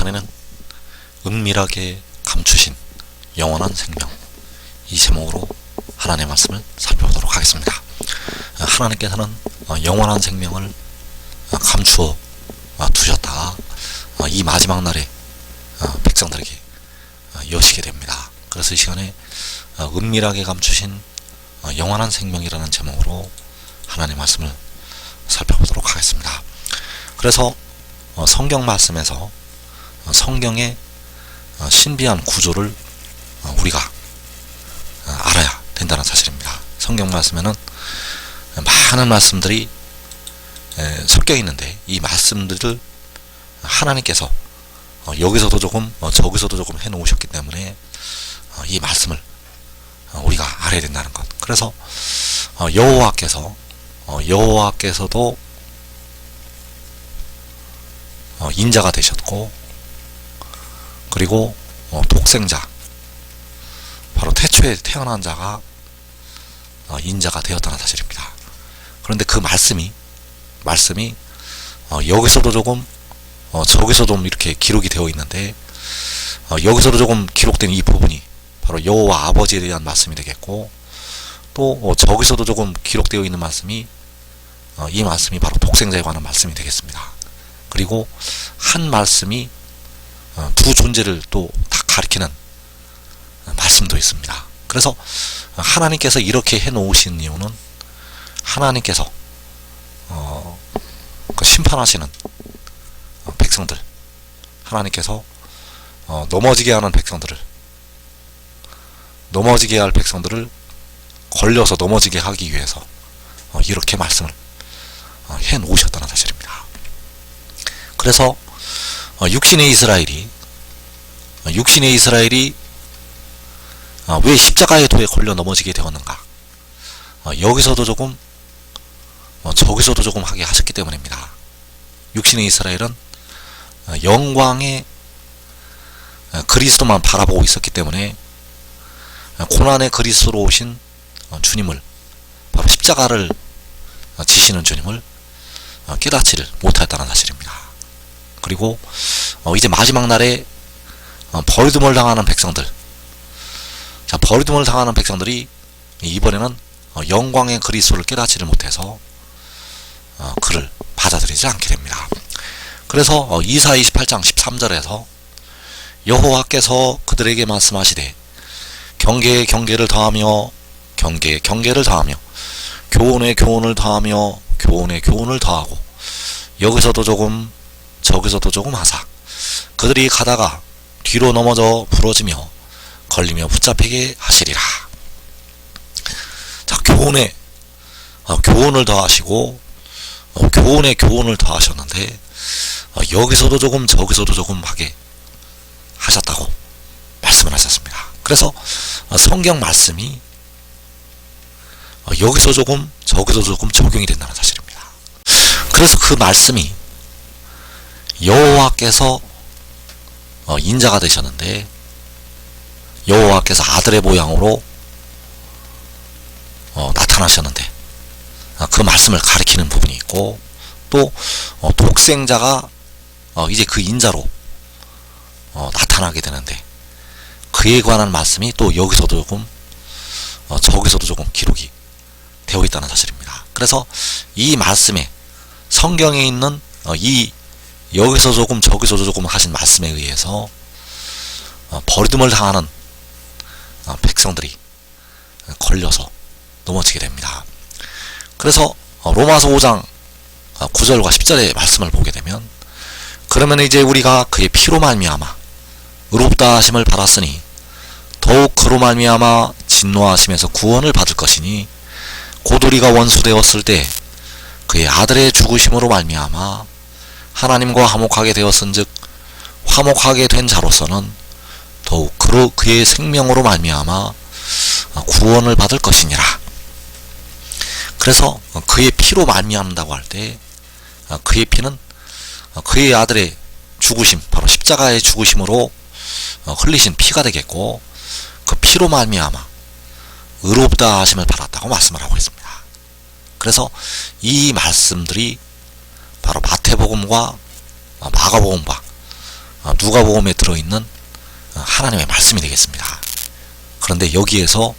시간에는 은밀하게 감추신 영원한 생명, 이 제목으로 하나님의 말씀을 살펴보도록 하겠습니다. 하나님께서는 영원한 생명을 감추어 두셨다가 이 마지막 날에 백성들에게 여시게 됩니다. 그래서 이 시간에 은밀하게 감추신 영원한 생명이라는 제목으로 하나님의 말씀을 살펴보도록 하겠습니다. 그래서 성경 말씀에서 성경의 신비한 구조를 우리가 알아야 된다는 사실입니다. 성경 말씀에는 많은 말씀들이 섞여 있는데 이 말씀들을 하나님께서 여기서도 조금 저기서도 조금 해 놓으셨기 때문에 이 말씀을 우리가 알아야 된다는 것. 그래서 여호와께서도 인자가 되셨고, 그리고 독생자, 바로 태초에 태어난 자가 인자가 되었다는 사실입니다. 그런데 그 말씀이 여기서도 조금 저기서도 좀 이렇게 기록이 되어 있는데, 여기서도 조금 기록된 이 부분이 바로 여호와 아버지에 대한 말씀이 되겠고, 또 저기서도 조금 기록되어 있는 말씀이 이 말씀이 바로 독생자에 관한 말씀이 되겠습니다. 그리고 한 말씀이 두 존재를 또 다 가리키는 말씀도 있습니다. 그래서 하나님께서 이렇게 해 놓으신 이유는 하나님께서 심판하시는 백성들, 하나님께서 넘어지게 하는 백성들을, 넘어지게 할 백성들을 걸려서 넘어지게 하기 위해서 이렇게 말씀을 해 놓으셨다는 사실입니다. 그래서 육신의 이스라엘이 왜 십자가의 도에 걸려 넘어지게 되었는가? 여기서도 조금 저기서도 조금 하게 하셨기 때문입니다. 육신의 이스라엘은 영광의 그리스도만 바라보고 있었기 때문에 고난의 그리스도로 오신 주님을, 바로 십자가를 지시는 주님을 깨닫지를 못했다는 사실입니다. 그리고 이제 마지막 날에 버림을 당하는 백성들, 버림을 당하는 백성들이 이번에는 영광의 그리스도를 깨닫지를 못해서 그를 받아들이지 않게 됩니다. 그래서 이사 28장 13절에서 여호와께서 그들에게 말씀하시되 경계에 경계를 더하며 경계에 경계를 더하며 교훈에 교훈을 더하며 교훈에 교훈을 더하고 여기서도 조금 저기서도 조금 하사 그들이 가다가 뒤로 넘어져 부러지며 걸리며 붙잡히게 하시리라. 자, 교훈에 교훈을 더하시고 교훈에 교훈을 더하셨는데 여기서도 조금 저기서도 조금 하게 하셨다고 말씀을 하셨습니다. 그래서 성경 말씀이 여기서 조금 저기서 조금 적용이 된다는 사실입니다. 그래서 그 말씀이 여호와께서 인자가 되셨는데 여호와께서 아들의 모양으로 나타나셨는데 그 말씀을 가리키는 부분이 있고, 또 독생자가 이제 그 인자로 나타나게 되는데 그에 관한 말씀이 또 여기서도 조금 저기서도 조금 기록이 되어 있다는 사실입니다. 그래서 이 말씀에, 성경에 있는 이 여기서 조금 저기서 조금 하신 말씀에 의해서 버림을 당하는 백성들이 걸려서 넘어지게 됩니다. 그래서 로마서 5장 9절과 10절의 말씀을 보게 되면, 그러면 이제 우리가 그의 피로 말미암아 의롭다 하심을 받았으니 더욱 그로 말미암아 진노하심에서 구원을 받을 것이니 곧 우리가 원수되었을 때 그의 아들의 죽으심으로 말미암아 하나님과 화목하게 되었은즉 화목하게 된 자로서는 더욱 그의 생명으로 말미암아 구원을 받을 것이니라. 그래서 그의 피로 말미암는다고 할 때 그의 피는 그의 아들의 죽으심, 바로 십자가의 죽으심으로 흘리신 피가 되겠고, 그 피로 말미암아 의롭다 하심을 받았다고 말씀을 하고 있습니다. 그래서 이 말씀들이 바로 마태복음과 마가복음과 누가복음에 들어있는 하나님의 말씀이 되겠습니다. 그런데 여기에서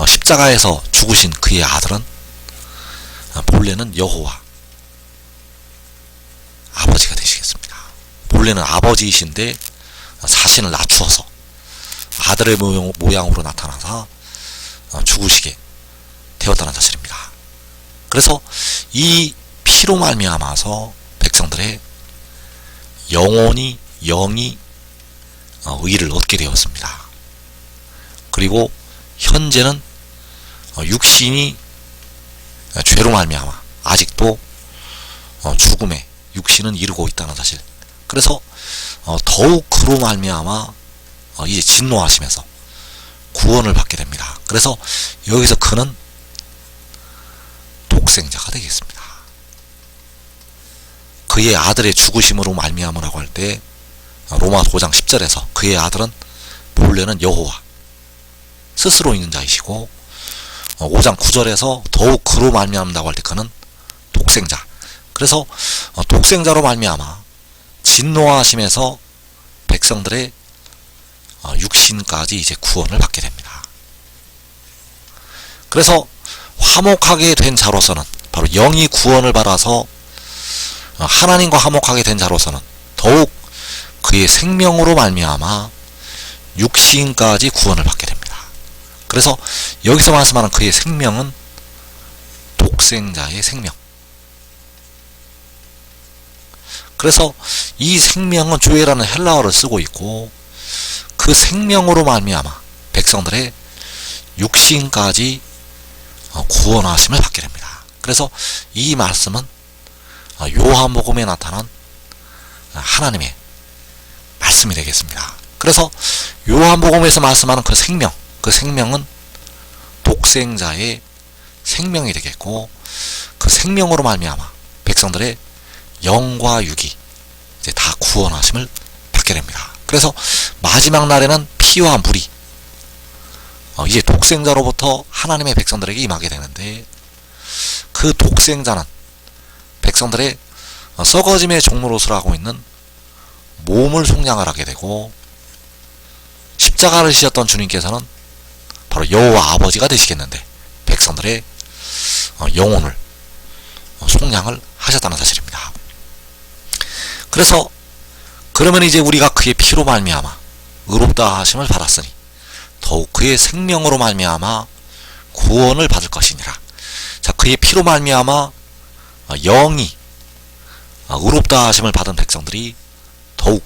십자가에서 죽으신 그의 아들은 본래는 여호와 아버지가 되시겠습니다. 본래는 아버지이신데 자신을 낮추어서 아들의 모양으로 나타나서 죽으시게 되었다는 사실입니다. 그래서 이 피로 말미암아서 백성들의 영이 의를 얻게 되었습니다. 그리고 현재는 육신이 죄로 말미암아 아직도 죽음에 육신은 이르고 있다는 사실. 그래서 더욱 그로 말미암아 이제 진노하시면서 구원을 받게 됩니다. 그래서 여기서 그는 독생자가 되겠습니다. 그의 아들의 죽으심으로 말미암으라고 할 때 로마 5장 10절에서 그의 아들은 본래는 여호와 스스로 있는 자이시고 5장 9절에서 더욱 그로 말미암다고 할 때 그는 독생자. 그래서 독생자로 말미암아 진노하심에서 백성들의 육신까지 이제 구원을 받게 됩니다. 그래서 화목하게 된 자로서는 바로 영이 구원을 받아서 하나님과 화목하게 된 자로서는 더욱 그의 생명으로 말미암아 육신까지 구원을 받게 됩니다. 그래서 여기서 말씀하는 그의 생명은 독생자의 생명. 그래서 이 생명은 조에라는 헬라어를 쓰고 있고 그 생명으로 말미암아 백성들의 육신까지 구원하심을 받게 됩니다. 그래서 이 말씀은 요한복음에 나타난 하나님의 말씀이 되겠습니다. 그래서 요한복음에서 말씀하는 그 생명은 독생자의 생명이 되겠고 그 생명으로 말미암아 백성들의 영과 육이 이제 다 구원하심을 받게 됩니다. 그래서 마지막 날에는 피와 물이 이제 독생자로부터 하나님의 백성들에게 임하게 되는데 그 독생자는 백성들의 썩어짐의 종로로서 하고 있는 몸을 속량을 하게 되고 십자가를 지셨던 주님께서는 바로 여호와 아버지가 되시겠는데 백성들의 영혼을 속량을 하셨다는 사실입니다. 그래서 그러면 이제 우리가 그의 피로 말미암아 의롭다 하심을 받았으니 더욱 그의 생명으로 말미암아 구원을 받을 것이니라. 자, 그의 피로 말미암아 영이 의롭다 하심을 받은 백성들이 더욱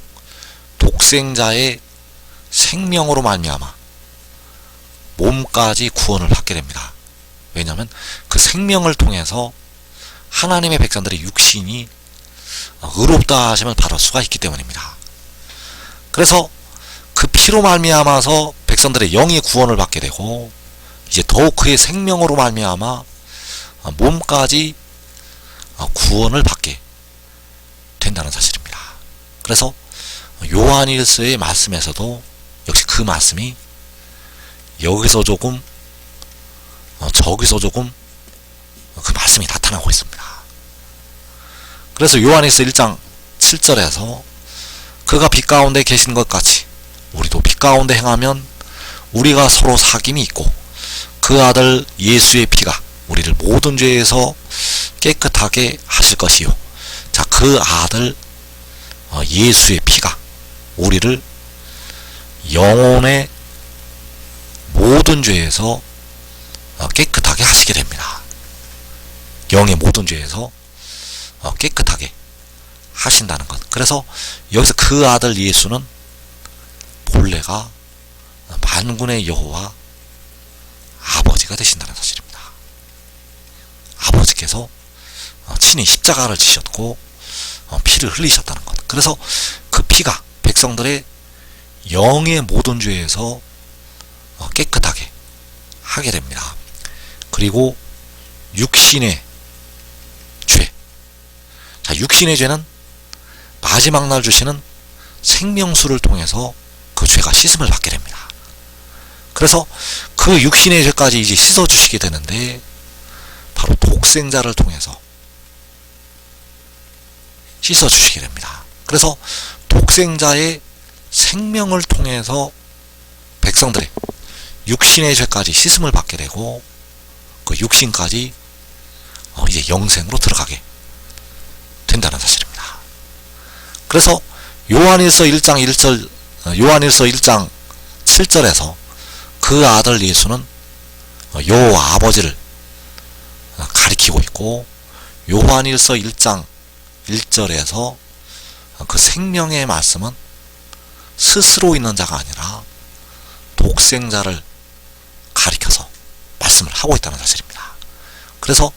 독생자의 생명으로 말미암아 몸까지 구원을 받게 됩니다. 왜냐하면 그 생명을 통해서 하나님의 백성들의 육신이 의롭다 하심을 받을 수가 있기 때문입니다. 그래서 그 피로 말미암아서 백성들의 영이 구원을 받게 되고 이제 더욱 그의 생명으로 말미암아 몸까지 구원을 받게 된다는 사실입니다. 그래서 요한일서의 말씀에서도 역시 그 말씀이 여기서 조금 저기서 조금 그 말씀이 나타나고 있습니다. 그래서 요한일서 1장 7절에서 그가 빛 가운데 계신 것 같이 우리도 빛 가운데 행하면 우리가 서로 사귐이 있고 그 아들 예수의 피가 우리를 모든 죄에서 깨끗하게 하실 것이요. 자, 그 아들 예수의 피가 우리를 영혼의 모든 죄에서 깨끗하게 하시게 됩니다. 영의 모든 죄에서 깨끗하게 하신다는 것. 그래서 여기서 그 아들 예수는 본래가 만군의 여호와 아버지가 되신다는 사실입니다. 아버지께서 친히 십자가를 지셨고 피를 흘리셨다는 것. 그래서 그 피가 백성들의 영의 모든 죄에서 깨끗하게 하게 됩니다. 그리고 육신의 죄. 자, 육신의 죄는 마지막 날 주시는 생명수를 통해서 그 죄가 씻음을 받게 됩니다. 그래서 그 육신의 죄까지 이제 씻어주시게 되는데 바로 독생자를 통해서 씻어주시게 됩니다. 그래서 독생자의 생명을 통해서 백성들의 육신의 죄까지 씻음을 받게 되고 그 육신까지 이제 영생으로 들어가게 된다는 사실입니다. 그래서 요한일서 1장 1절, 요한일서 1장 7절에서 그 아들 예수는 여호와 아버지를 가리키고 있고, 요한일서 1장 1절에서 그 생명의 말씀은 스스로 있는 자가 아니라 독생자를 가리켜서 말씀을 하고 있다는 사실입니다. 그래서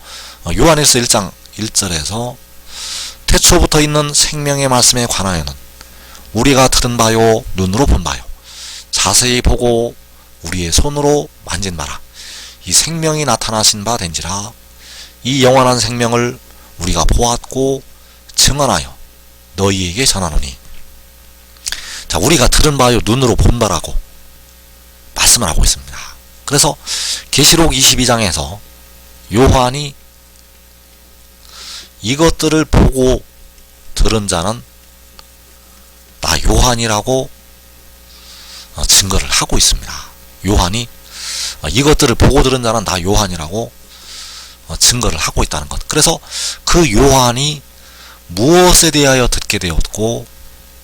요한일서 1장 1절에서 태초부터 있는 생명의 말씀에 관하여는 우리가 들은 바요 눈으로 본 바요 자세히 보고 우리의 손으로 만진 바라 이 생명이 나타나신 바 된지라 이 영원한 생명을 우리가 보았고 증언하여 너희에게 전하노니. 자, 우리가 들은 바요 눈으로 본 바라고 말씀을 하고 있습니다. 그래서 계시록 22장에서 요한이 이것들을 보고 들은 자는 나 요한이라고 증거를 하고 있습니다. 요한이 이것들을 보고 들은 자는 나 요한이라고 증거를 하고 있다는 것. 그래서 그 요한이 무엇에 대하여 듣게 되었고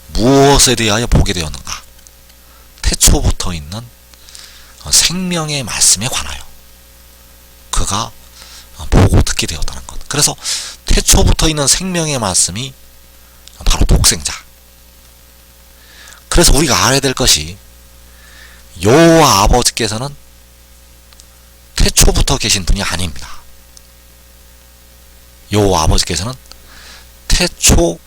무엇에 대하여 보게 되었는가? 태초부터 있는 생명의 말씀에 관하여 그가 보고 듣게 되었다는 것. 그래서 태초부터 있는 생명의 말씀이 바로 독생자. 그래서 우리가 알아야 될 것이 여호와 아버지께서는 태초부터 계신 분이 아닙니다. 여호와 아버지께서는 태초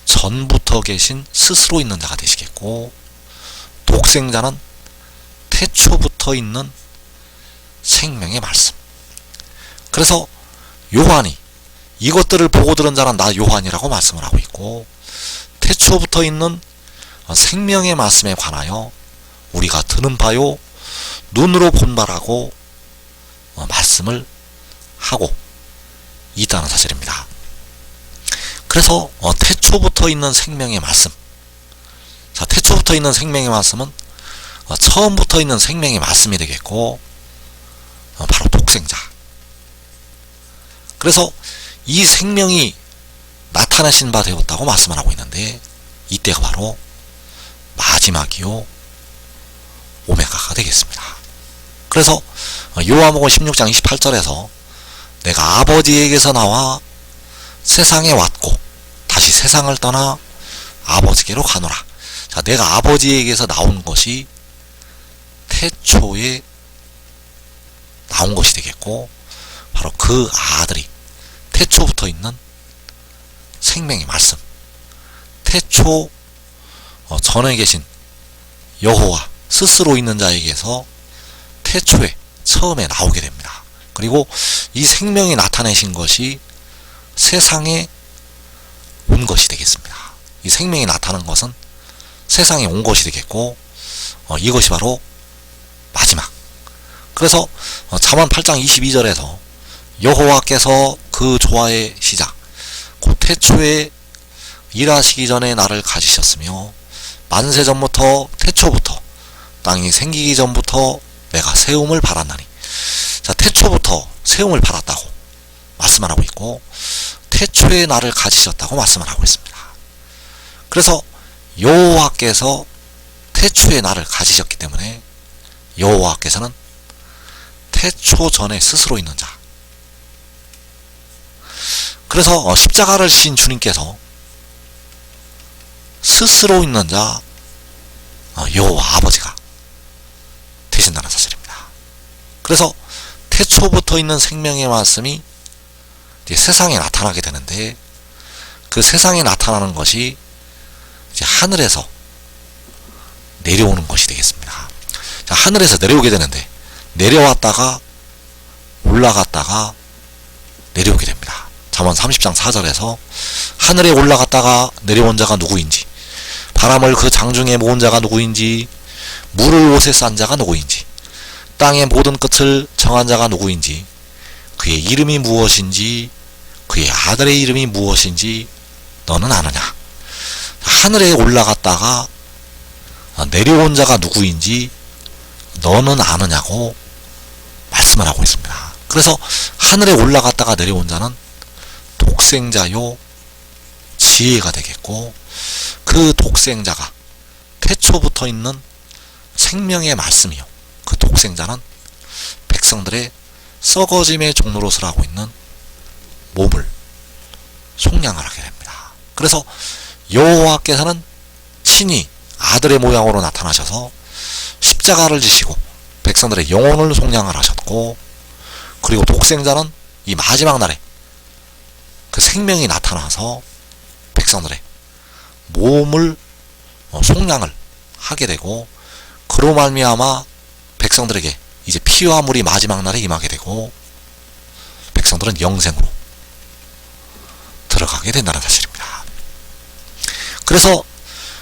전부터 계신 스스로 있는 자가 되시겠고, 독생자는 태초부터 있는 생명의 말씀. 그래서 요한이 이것들을 보고 들은 자는 나 요한이라고 말씀을 하고 있고, 태초부터 있는 생명의 말씀에 관하여 우리가 들은 바요 눈으로 본 바라고 말씀을 하고 있다는 사실입니다. 그래서 태초부터 있는 생명의 말씀. 자, 태초부터 있는 생명의 말씀은 처음부터 있는 생명의 말씀이 되겠고, 바로 독생자. 그래서 이 생명이 나타나신 바 되었다고 말씀을 하고 있는데, 이때가 바로 마지막이요 오메가가 되겠습니다. 그래서 요한복음 16장 28절에서 내가 아버지에게서 나와 세상에 왔고 다시 세상을 떠나 아버지께로 가노라. 자, 내가 아버지에게서 나온 것이 태초에 나온 것이 되겠고, 바로 그 아들이 태초부터 있는 생명의 말씀, 태초 전에 계신 여호와 스스로 있는 자에게서 태초에 처음에 나오게 됩니다. 그리고 이 생명이 나타내신 것이 세상에 온 것이 되겠습니다. 이 생명이 나타난 것은 세상에 온 것이 되겠고, 이것이 바로 마지막. 그래서 잠언 8장 22절에서 여호와께서 그 조화의 시작 곧 태초에 일하시기 전에 나를 가지셨으며 만세 전부터 태초부터 땅이 생기기 전부터 내가 세움을 바랐나니. 자, 태초부터 세움을 바랐다고 말씀을 하고 있고, 태초에 나를 가지셨다고 말씀을 하고 있습니다. 그래서 여호와께서 태초에 나를 가지셨기 때문에 여호와께서는 태초 전에 스스로 있는 자. 그래서 십자가를 지신 주님께서 스스로 있는 자 여호와 아버지가 되신다는 사실입니다. 그래서 태초부터 있는 생명의 말씀이 이제 세상에 나타나게 되는데, 그 세상에 나타나는 것이 이제 하늘에서 내려오는 것이 되겠습니다. 자, 하늘에서 내려오게 되는데 내려왔다가 올라갔다가 내려오게 됩니다. 잠언 30장 4절에서 하늘에 올라갔다가 내려온 자가 누구인지, 바람을 그 장중에 모은 자가 누구인지, 물을 옷에 싼 자가 누구인지, 땅의 모든 끝을 정한 자가 누구인지, 그의 이름이 무엇인지, 그의 아들의 이름이 무엇인지 너는 아느냐. 하늘에 올라갔다가 내려온 자가 누구인지 너는 아느냐고 말씀을 하고 있습니다. 그래서 하늘에 올라갔다가 내려온 자는 독생자요 지혜가 되겠고, 그 독생자가 태초부터 있는 생명의 말씀이요, 그 독생자는 백성들의 썩어짐의 종노릇을 하고 있는 몸을 속량을 하게 됩니다. 그래서 여호와께서는 친히 아들의 모양으로 나타나셔서 십자가를 지시고 백성들의 영혼을 속량을 하셨고, 그리고 독생자는 이 마지막 날에 그 생명이 나타나서 백성들의 몸을 속량을 하게 되고, 그로 말미암아 백성들에게 이제 피와 물이 마지막 날에 임하게 되고, 백성들은 영생으로 들어가게 된다는 사실입니다. 그래서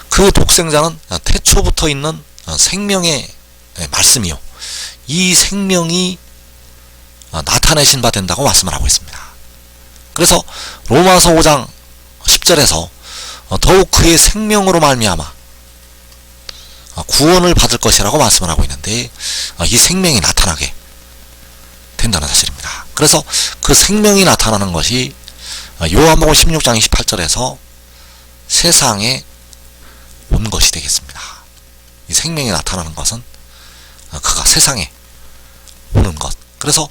그 독생자는 태초부터 있는 생명의 말씀이요, 이 생명이 나타내신 바 된다고 말씀을 하고 있습니다. 그래서 로마서 5장 10절에서 더욱 그의 생명으로 말미암아 구원을 받을 것이라고 말씀을 하고 있는데, 이 생명이 나타나게 된다는 사실입니다. 그래서 그 생명이 나타나는 것이 요한복음 16장 28절에서 세상에 온 것이 되겠습니다. 이 생명이 나타나는 것은 그가 세상에 오는 것. 그래서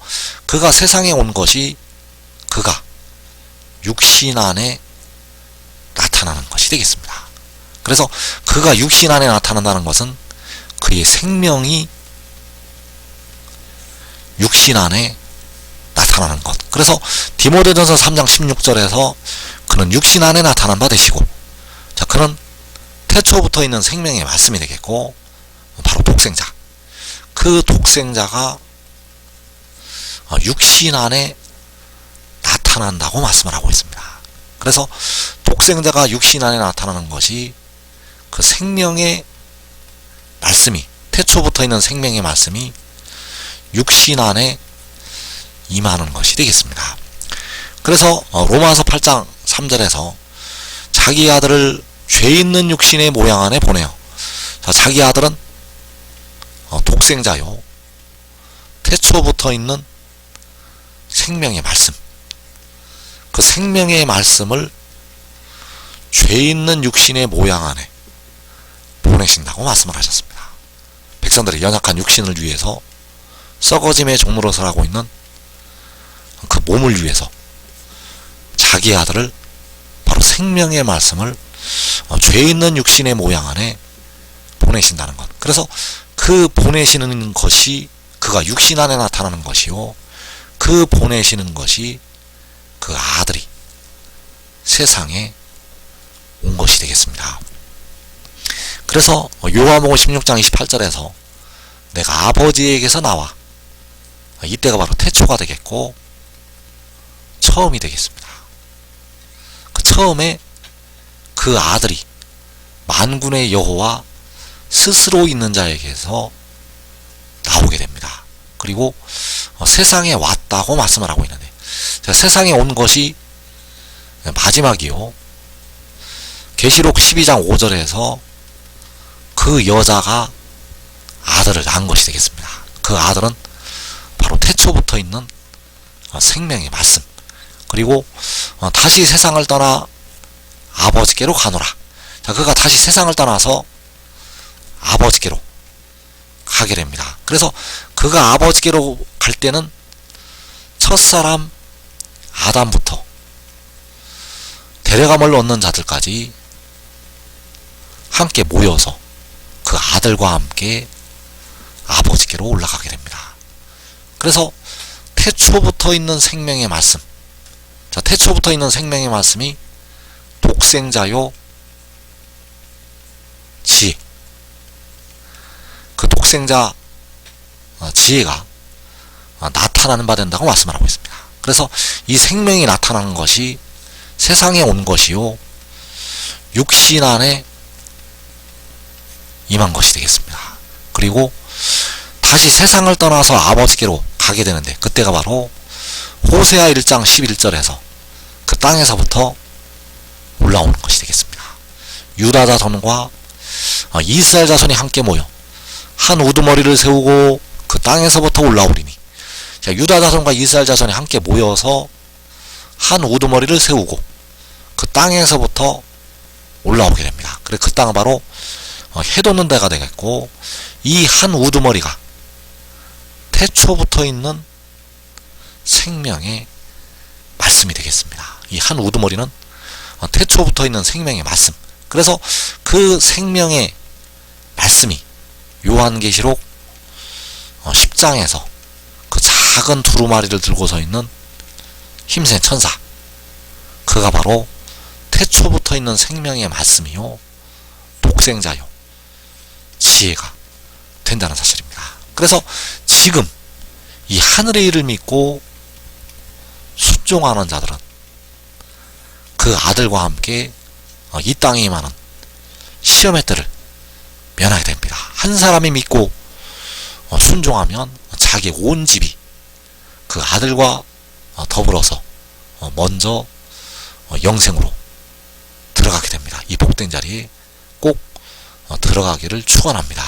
그가 세상에 온 것이 그가 육신 안에 나타나는 것이 되겠습니다. 그래서 그가 육신 안에 나타난다는 것은 그의 생명이 육신 안에 나타나는 것. 그래서 디모데전서 3장 16절에서 그는 육신 안에 나타난 바 되시고, 자, 그는 태초부터 있는 생명의 말씀이 되겠고, 바로 독생자. 그 독생자가 육신 안에 나타난다고 말씀을 하고 있습니다. 그래서 독생자가 육신 안에 나타나는 것이 그 생명의 말씀이, 태초부터 있는 생명의 말씀이 육신 안에 임하는 것이 되겠습니다. 그래서 로마서 8장 3절에서 자기 아들을 죄 있는 육신의 모양 안에 보내어, 자, 자기 아들은 독생자요, 태초부터 있는 생명의 말씀, 그 생명의 말씀을 죄 있는 육신의 모양 안에 보내신다고 말씀을 하셨습니다. 백성들의 연약한 육신을 위해서 썩어짐의 종노릇을 하고 있는 그 몸을 위해서 자기 아들을, 바로 생명의 말씀을 죄 있는 육신의 모양 안에 보내신다는 것. 그래서 그 보내시는 것이 그가 육신 안에 나타나는 것이요, 그 보내시는 것이 그 아들이 세상에 온 것이 되겠습니다. 그래서 요한복음 16장 28절에서 내가 아버지에게서 나와, 이때가 바로 태초가 되겠고 처음이 되겠습니다. 그 처음에 그 아들이 만군의 여호와 스스로 있는 자에게서 나오게 됩니다. 그리고 세상에 왔다고 말씀을 하고 있는데, 세상에 온 것이 마지막이요, 계시록 12장 5절에서 그 여자가 아들을 낳은 것이 되겠습니다. 그 아들은 바로 태초부터 있는 생명의 말씀, 그리고 다시 세상을 떠나 아버지께로 가노라. 자, 그가 다시 세상을 떠나서 아버지께로 가게 됩니다. 그래서 그가 아버지께로 갈 때는 첫사람 아담부터 데려감을 얻는 자들까지 함께 모여서 그 아들과 함께 아버지께로 올라가게 됩니다. 그래서 태초부터 있는 생명의 말씀, 자, 태초부터 있는 생명의 말씀이 독생자요 지혜, 그 독생자 지혜가 나타나는 바 된다고 말씀을 하고 있습니다. 그래서 이 생명이 나타나는 것이 세상에 온 것이요, 육신 안에 임한 것이 되겠습니다. 그리고 다시 세상을 떠나서 아버지께로 가게 되는데, 그때가 바로 호세아 1장 11절에서 그 땅에서부터 올라오는 것이 되겠습니다. 유다 자손과 이스라엘 자손이 함께 모여 한 우두머리를 세우고 그 땅에서부터 올라오리니. 자, 유다 자손과 이스라엘 자손이 함께 모여서 한 우두머리를 세우고 그 땅에서부터 올라오게 됩니다. 그래 그 땅은 바로 해돋는 데가 되겠고, 이 한 우두머리가 태초부터 있는 생명의 말씀이 되겠습니다. 이 한 우두머리는 태초부터 있는 생명의 말씀. 그래서 그 생명의 말씀이 요한계시록 10장에서 그 작은 두루마리를 들고 서 있는 힘센 천사, 그가 바로 태초부터 있는 생명의 말씀이요 독생자요 지혜가 된다는 사실입니다. 그래서 지금 이 하늘의 일을 믿고 순종하는 자들은 그 아들과 함께 이 땅에 임하는 시험의 때를 면하게 됩니다. 한 사람이 믿고 순종하면 자기 온 집이 그 아들과 더불어서 먼저 영생으로 들어가게 됩니다. 이 복된 자리에 꼭 들어가기를 축원합니다.